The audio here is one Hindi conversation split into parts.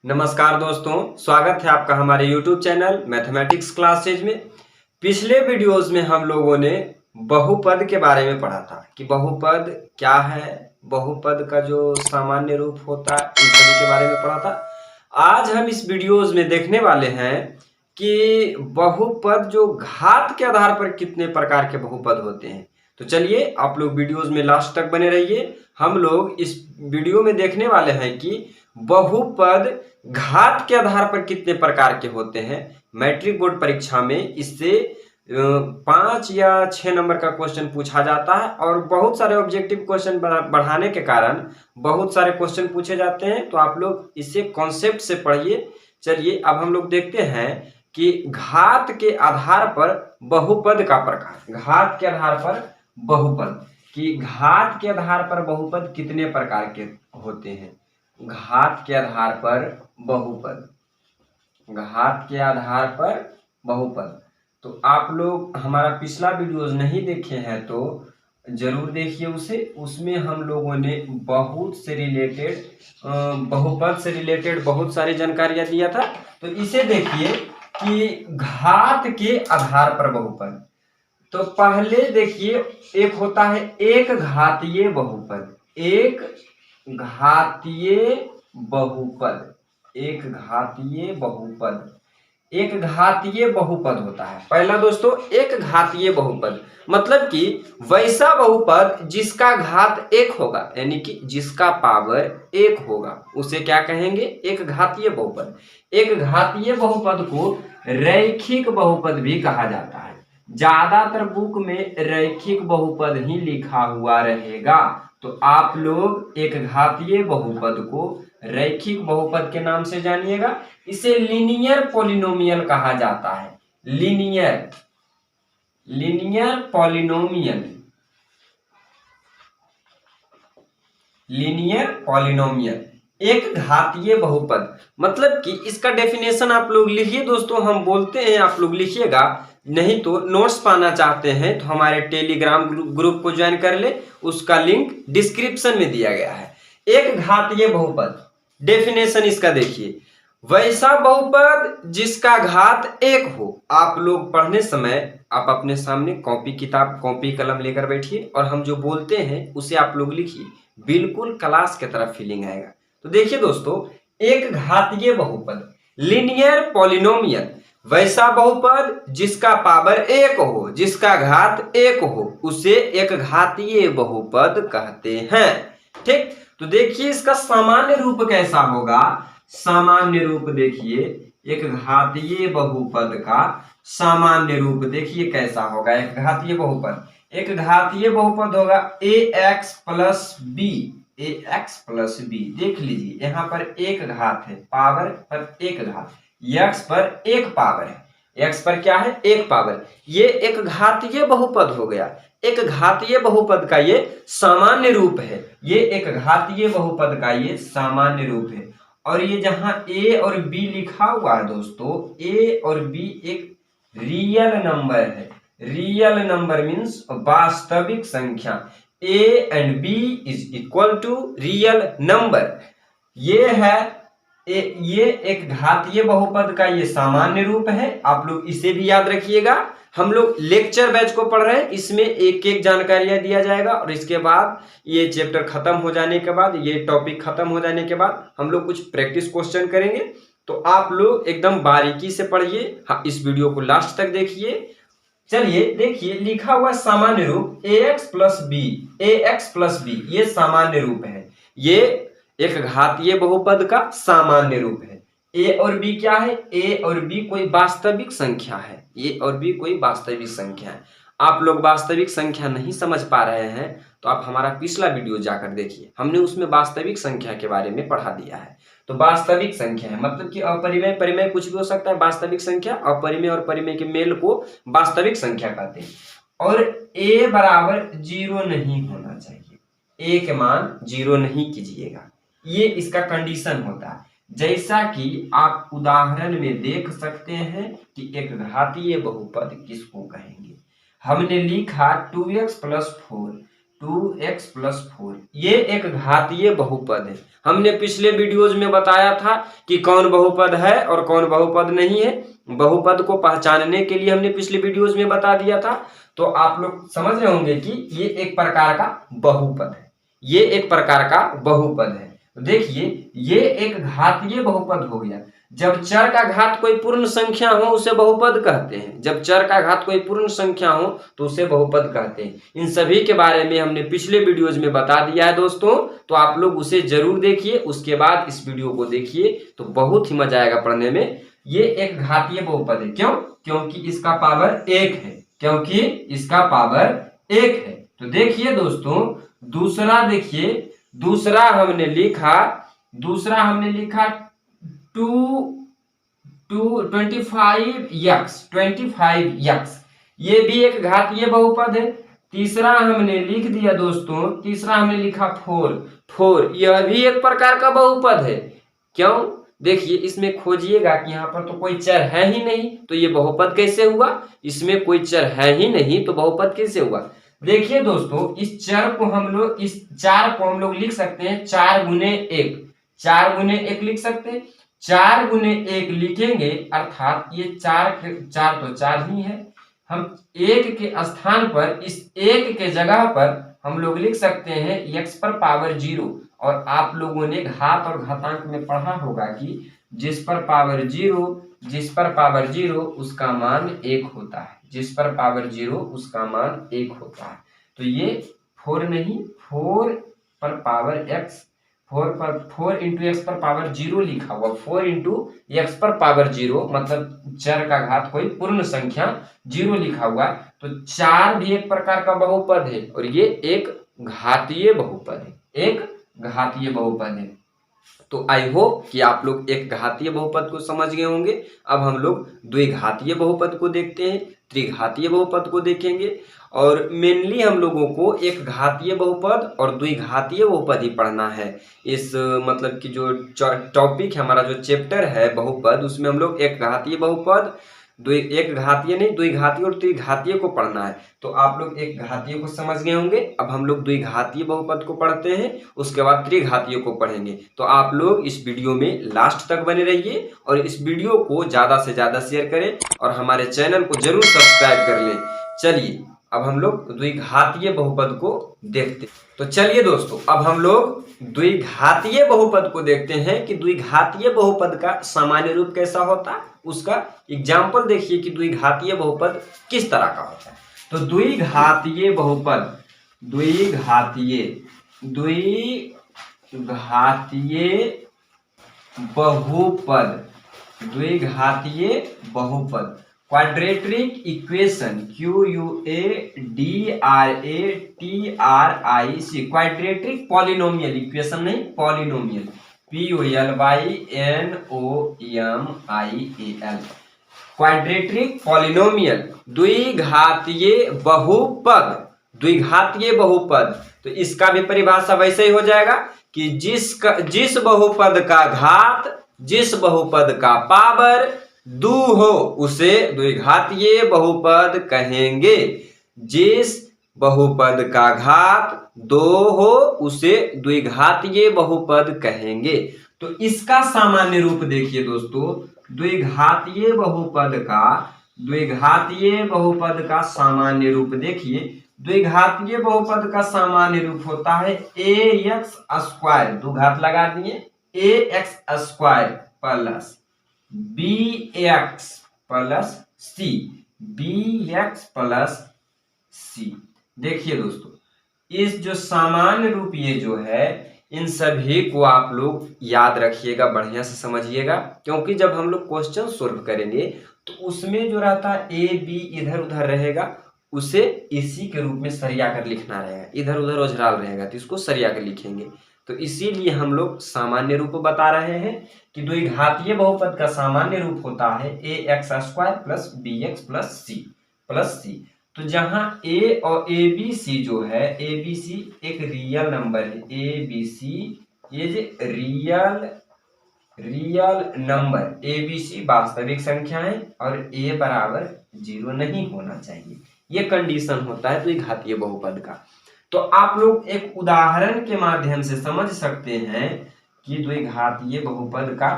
नमस्कार दोस्तों, स्वागत है आपका हमारे YouTube चैनल मैथमेटिक्स क्लासेज में। पिछले वीडियोस में हम लोगों ने बहुपद के बारे में पढ़ा था कि बहुपद क्या है, बहुपद का जो सामान्य रूप होता है, इन सभी के बारे में पढ़ा था। आज हम इस वीडियोस में देखने वाले हैं कि बहुपद जो घात के आधार पर कितने प्रकार के बहुपद होते हैं। तो चलिए आप लोग वीडियोस में लास्ट तक बने रहिए। हम लोग इस वीडियो में देखने वाले हैं कि बहुपद घात के आधार पर कितने प्रकार के होते हैं। मैट्रिक बोर्ड परीक्षा में इससे 5 या 6 नंबर का क्वेश्चन पूछा जाता है और बहुत सारे ऑब्जेक्टिव क्वेश्चन बढ़ाने के कारण बहुत सारे क्वेश्चन पूछे जाते हैं। तो आप लोग इसे कॉन्सेप्ट से पढ़िए। चलिए अब हम लोग देखते हैं कि घात के आधार पर बहुपद का प्रकार, घात के आधार पर बहुपद कि घात के आधार पर बहुपद कितने प्रकार के होते हैं। घात के आधार पर बहुपद, घात के आधार पर बहुपद। तो आप लोग हमारा पिछला वीडियोस नहीं देखे हैं तो जरूर देखिए उसे। उसमें हम लोगों ने बहुत से रिलेटेड बहुपद से रिलेटेड बहुत सारी जानकारियां दिया था। तो इसे देखिए कि घात के आधार पर बहुपद। तो पहले देखिए एक होता है एक घातीय बहुपद, एक घातीय बहुपद, एक घातीय बहुपद, एक घातीय बहुपद होता है। पहला दोस्तों एक घातीय बहुपद मतलब कि वैसा बहुपद जिसका घात एक होगा, यानी कि जिसका पावर एक होगा, उसे क्या कहेंगे? एक घातीय बहुपद। एक घातीय बहुपद को रैखिक बहुपद भी कहा जाता है। ज्यादातर बुक में रैखिक बहुपद ही लिखा हुआ रहेगा। तो आप लोग एक घातीय बहुपद को रैखिक बहुपद के नाम से जानिएगा। इसे लीनियर पॉलिनोमियल कहा जाता है। लीनियर पॉलिनोमियल, लीनियर पॉलिनोमियल एक घातीय बहुपद मतलब कि इसका डेफिनेशन आप लोग लिखिए दोस्तों। हम बोलते हैं, आप लोग लिखिएगा, नहीं तो नोट्स पाना चाहते हैं तो हमारे टेलीग्राम ग्रुप को ज्वाइन कर ले, उसका लिंक डिस्क्रिप्शन में दिया गया है। एक घातीय बहुपद डेफिनेशन इसका देखिए, वैसा बहुपद जिसका घात एक हो। आप लोग पढ़ने समय आप अपने सामने कॉपी किताब, कॉपी कलम लेकर बैठिए और हम जो बोलते हैं उसे आप लोग लिखिए, बिल्कुल क्लास की तरफ फीलिंग आएगा। तो देखिए दोस्तों, एक घातीय बहुपद लीनियर पॉलिनोमियल, वैसा बहुपद जिसका पावर एक हो, जिसका घात एक हो, उसे एक घातीय बहुपद कहते हैं। ठीक, तो देखिए इसका सामान्य रूप कैसा होगा। सामान्य रूप देखिए, एक घातीय बहुपद का सामान्य रूप देखिए कैसा होगा। एक घातीय बहुपद, एक घातीय बहुपद होगा ax plus b, ax plus b. देख लीजिए यहाँ पर एक घात है, पावर पर एक घात, x पर एक पावर है, x पर क्या है? एक पावर। ये एक घातीय बहुपद हो गया। एक घातीय बहुपद का ये सामान्य रूप है, ये एक घातीय बहुपद का ये सामान्य रूप है। और ये जहां a और b लिखा हुआ है दोस्तों, a और b एक रियल नंबर है। रियल नंबर मीन्स वास्तविक संख्या। a and b is equal to real number. ये है ये एक घातीय बहुपद का ये सामान्य रूप है। आप लोग इसे भी याद रखिएगा। हम लोग लेक्चर बैच को पढ़ रहे हैं, इसमें एक एक जानकारियां दिया जाएगा और इसके बाद ये चैप्टर खत्म हो जाने के बाद, ये टॉपिक खत्म हो जाने के बाद हम लोग कुछ प्रैक्टिस क्वेश्चन करेंगे। तो आप लोग एकदम बारीकी से पढ़िए। हाँ, इस वीडियो को लास्ट तक देखिए। चलिए देखिए लिखा हुआ सामान्य रूप ax plus b, ax plus b, ये सामान्य रूप है। ये एक घातीय बहुपद का सामान्य रूप है। a और b क्या है? a और b कोई वास्तविक संख्या है, a और b कोई वास्तविक संख्या है। आप लोग वास्तविक संख्या नहीं समझ पा रहे हैं तो आप हमारा पिछला वीडियो जाकर देखिए, हमने उसमें वास्तविक संख्या के बारे में पढ़ा दिया है। तो वास्तविक संख्या है मतलब कि अपरिमेय परिमेय कुछ भी हो सकता है। वास्तविक संख्या, अपरिमेय और परिमेय के मेल को वास्तविक संख्या कहते हैं। और a बराबर 0 नहीं होना चाहिए, a के मान 0 नहीं कीजिएगा, ये इसका कंडीशन होता है। जैसा कि आप उदाहरण में देख सकते हैं कि एक घातीय बहुपद किसको कहेंगे। हमने लिखा 2x प्लस 4, 2x प्लस 4 ये एक घातीय बहुपद है। हमने पिछले वीडियोज में बताया था कि कौन बहुपद है और कौन बहुपद नहीं है। बहुपद को पहचानने के लिए हमने पिछले वीडियोज में बता दिया था। तो आप लोग समझ रहे होंगे कि ये एक प्रकार का बहुपद है, ये एक प्रकार का बहुपद है। तो देखिए ये एक घातीय बहुपद हो गया। जब चर का घात कोई पूर्ण संख्या हो उसे बहुपद कहते हैं। जब चर का घात कोई पूर्ण संख्या हो तो उसे बहुपद कहते हैं। इन सभी के बारे में हमने पिछले वीडियोज में बता दिया है दोस्तों, तो आप लोग उसे जरूर देखिए, उसके बाद इस वीडियो को देखिए तो बहुत ही मजा आएगा पढ़ने में। ये एक घातीय बहुपद है। क्यों? क्योंकि इसका पावर 1 है, क्योंकि इसका पावर 1 है। तो देखिए दोस्तों दूसरा, देखिए दूसरा हमने लिखा 25x, ये भी एक घातीय बहुपद है। तीसरा हमने लिख दिया दोस्तों, तीसरा हमने लिखा 4, यह भी एक प्रकार का बहुपद है। क्यों? देखिए इसमें खोजिएगा कि यहाँ पर तो कोई चर है ही नहीं, तो ये बहुपद कैसे हुआ? इसमें कोई चर है ही नहीं तो बहुपद कैसे हुआ? देखिए दोस्तों इस 4 को हम लोग लिख सकते हैं 4 गुने 1, 4 गुने 1 लिख सकते हैं। 4 गुने 1 लिखेंगे अर्थात ये 4 तो 4 ही है। हम 1 के स्थान पर, इस 1 के जगह पर हम लोग लिख सकते हैं x पर पावर 0। और आप लोगों ने घात और घातांक में पढ़ा होगा कि जिस पर पावर 0 उसका मान 1 होता है, जिस पर पावर 0 उसका मान 1 होता है। तो ये 4 नहीं, 4 पर पावर x, 4 इंटू एक्स पर पावर 0 लिखा हुआ, 4 इंटू एक्स पर पावर 0 मतलब चर का घात कोई पूर्ण संख्या 0 लिखा हुआ। तो 4 भी एक प्रकार का बहुपद है और ये एक घातीय बहुपद है, एक घातीय बहुपद है। तो आई होप कि आप लोग एक घातीय बहुपद को समझ गए होंगे। अब हम लोग द्विघातीय बहुपद को देखते हैं, त्रिघातीय बहुपद को देखेंगे। और मेनली हम लोगों को एक घातीय बहुपद और द्विघातीय बहुपद ही पढ़ना है। इस मतलब कि जो टॉपिक है हमारा, जो चैप्टर है बहुपद, उसमें हम लोग एक घातीय बहुपद, एक घातीय नहीं द्विघातीय और त्रिघातीय को पढ़ना है। तो आप लोग एक घातीय को समझ गए होंगे। अब हम लोग द्विघातीय बहुपद को पढ़ते हैं, उसके बाद त्रिघातीय को पढ़ेंगे। तो आप लोग इस वीडियो में लास्ट तक बने रहिए और इस वीडियो को ज्यादा से ज्यादा शेयर करें और हमारे चैनल को जरूर सब्सक्राइब कर लें। चलिए अब हम लोग द्विघातीय बहुपद को देखते हैं। तो चलिए दोस्तों अब हम लोग द्विघातीय बहुपद को देखते हैं कि द्विघातीय बहुपद का सामान्य रूप कैसा होता है। उसका एग्जाम्पल देखिए कि द्विघातीय बहुपद किस तरह का होता है। तो द्विघातीय बहुपद, द्विघातीय बहुपद quadratic equation, QUADRATRIC, quadratic polynomial equation नहीं, पॉलिनोमियल, POLYNOMIAL, क्वाड्रेटिक पॉलिनोमियल द्विघातीय बहुपद, द्विघातीय बहुपद। तो इसका भी परिभाषा वैसे ही हो जाएगा कि जिस बहुपद का घात, जिस बहुपद का पावर 2 हो उसे द्विघातीय बहुपद कहेंगे। जिस बहुपद का घात 2 हो उसे द्विघातीय बहुपद कहेंगे। तो इसका सामान्य रूप देखिए दोस्तों, द्विघातीय बहुपद का सामान्य रूप देखिए। द्विघातीय बहुपद का सामान्य रूप होता है ax², दो घात लगा दिए, ax² plus bx plus c। देखिए दोस्तों इस जो सामान्य रूप ये जो है, इन सभी को आप लोग याद रखिएगा, बढ़िया से समझिएगा, क्योंकि जब हम लोग क्वेश्चन सोल्व करेंगे तो उसमें जो रहता है ए बी इधर उधर रहेगा, उसे इसी के रूप में सरिया कर लिखना रहेगा, इधर उधर ओझराल रहेगा तो इसको सरिया कर लिखेंगे। तो इसीलिए हम लोग सामान्य रूप बता रहे हैं कि द्विघातीय बहुपद का सामान्य रूप होता है ax² plus bx plus c। तो जहां a और abc जो है, abc एक रियल नंबर है, abc ये जो रियल नंबर, abc वास्तविक संख्या है और a बराबर 0 नहीं होना चाहिए। ये कंडीशन होता है द्विघातीय बहुपद का। तो आप लोग एक उदाहरण के माध्यम से समझ सकते हैं कि द्विघातीय बहुपद का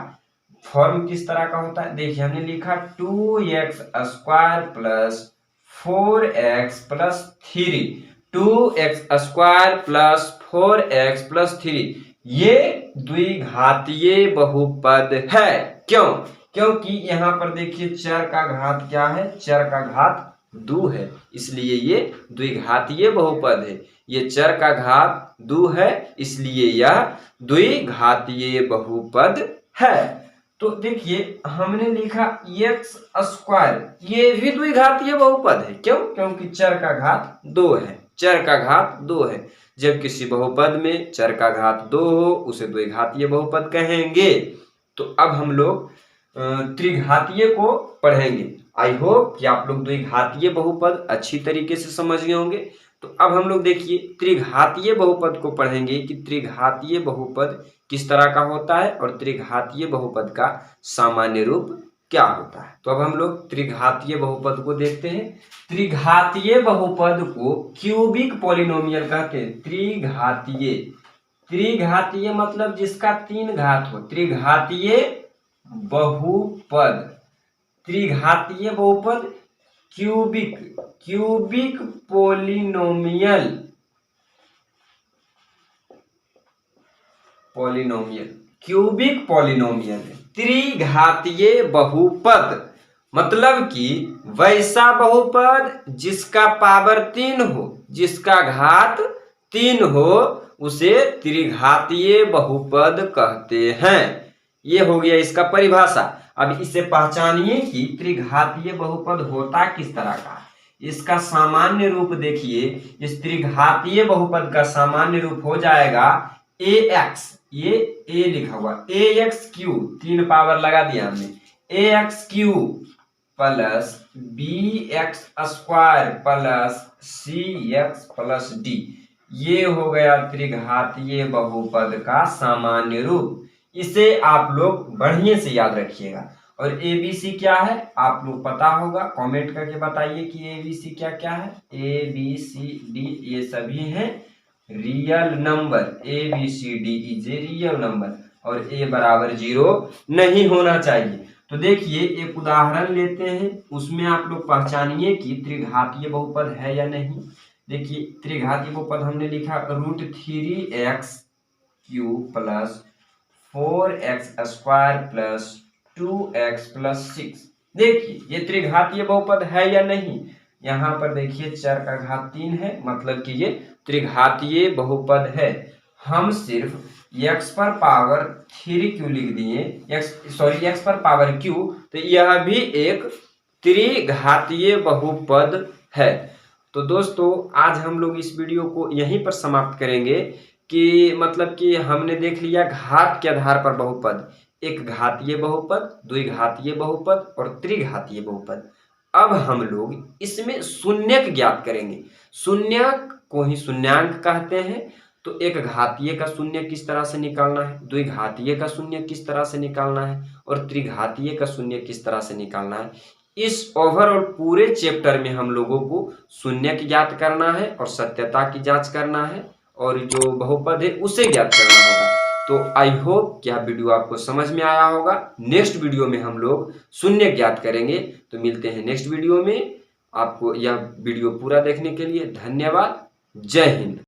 फॉर्म किस तरह का होता है। देखिए हमने लिखा 2x square plus 4x plus 3, 2x square plus 4x plus 3 ये द्विघातीय बहुपद है। क्यों? क्योंकि यहाँ पर देखिए चर का घात क्या है, चर का घात 2 है, इसलिए ये द्विघातीय बहुपद है। ये चर का घात 2 है, इसलिए यह द्विघातीय बहुपद है। तो देखिए हमने लिखा x स्क्वायर, ये भी द्विघातीय बहुपद है। क्यों? क्योंकि चर का घात 2 है, चर का घात 2 है। जब किसी बहुपद में चर का घात 2 हो उसे द्विघातीय बहुपद कहेंगे। तो अब हम लोग त्रिघातीय को पढ़ेंगे। आई होप कि आप लोग द्विघातीय बहुपद अच्छी तरीके से समझ गए होंगे। तो अब हम लोग देखिए त्रिघातीय बहुपद को पढ़ेंगे कि त्रिघातीय बहुपद किस तरह का होता है और त्रिघातीय बहुपद का सामान्य रूप क्या होता है। तो अब हम लोग त्रिघातीय बहुपद को देखते हैं। त्रिघातीय बहुपद को क्यूबिक पॉलिनोमियल कहते हैं। त्रिघातीय, त्रिघातीय मतलब जिसका 3 घात हो, त्रिघातीय बहुपद, त्रिघातीय बहुपद cubic, cubic polynomial, polynomial, cubic polynomial. त्रिघातीय बहुपद मतलब कि वैसा बहुपद जिसका पावर 3 हो, जिसका घात 3 हो, उसे त्रिघातीय बहुपद कहते हैं। ये हो गया इसका परिभाषा। अब इसे पहचानिए कि त्रिघातीय बहुपद होता किस तरह का। इसका सामान्य रूप देखिए, इस त्रिघातीय बहुपद का सामान्य रूप हो जाएगा ax, ये a लिखा हुआ, ax क्यू, 3 पावर लगा दिया हमने, ax Q plus bx square plus cx plus d, ये हो गया त्रिघातीय बहुपद का सामान्य रूप। इसे आप लोग बढ़िया से याद रखिएगा। और ABC क्या है आप लोग पता होगा, कमेंट करके बताइए कि ABC क्या क्या है। ABCD ये सभी हैं real number, ABCD is a real number और A बराबर 0 नहीं होना चाहिए। तो देखिए एक उदाहरण लेते हैं, उसमें आप लोग पहचानिए कि त्रिघातीय बहुपद है या नहीं। देखिए त्रिघातीय बहुपद हमने लिखा √3x cube plus 4x square plus 2x plus 6। देखिए ये त्रिघातीय बहुपद है या नहीं। यहाँ पर देखिए चर का घात 3 है, मतलब कि ये त्रिघातीय बहुपद है। हम सिर्फ x पर पावर 3 क्यों लिख दिए, x पर पावर q, तो यह भी एक त्रिघातीय बहुपद है। तो दोस्तों आज हम लोग इस वीडियो को यहीं पर समाप्त करेंगे कि मतलब कि हमने देख लिया घात के आधार पर बहुपद, एक घातीय बहुपद, द्विघातीय बहुपद और त्रिघातीय बहुपद। अब हम लोग इसमें शून्यक ज्ञात करेंगे। शून्यक को ही शून्यांक कहते हैं। तो एक घातीय का शून्य किस तरह से निकालना है, द्विघातीय का शून्य किस तरह से निकालना है और त्रिघातीय का शून्य किस तरह से निकालना है, इस ओवरऑल पूरे चैप्टर में हम लोगों को शून्यक ज्ञात करना है और सत्यता की जांच करना है और जो बहुपद है उसे ज्ञात करना होगा। तो आई होप कि यह वीडियो आपको समझ में आया होगा। नेक्स्ट वीडियो में हम लोग शून्य ज्ञात करेंगे। तो मिलते हैं नेक्स्ट वीडियो में। आपको यह वीडियो पूरा देखने के लिए धन्यवाद। जय हिंद।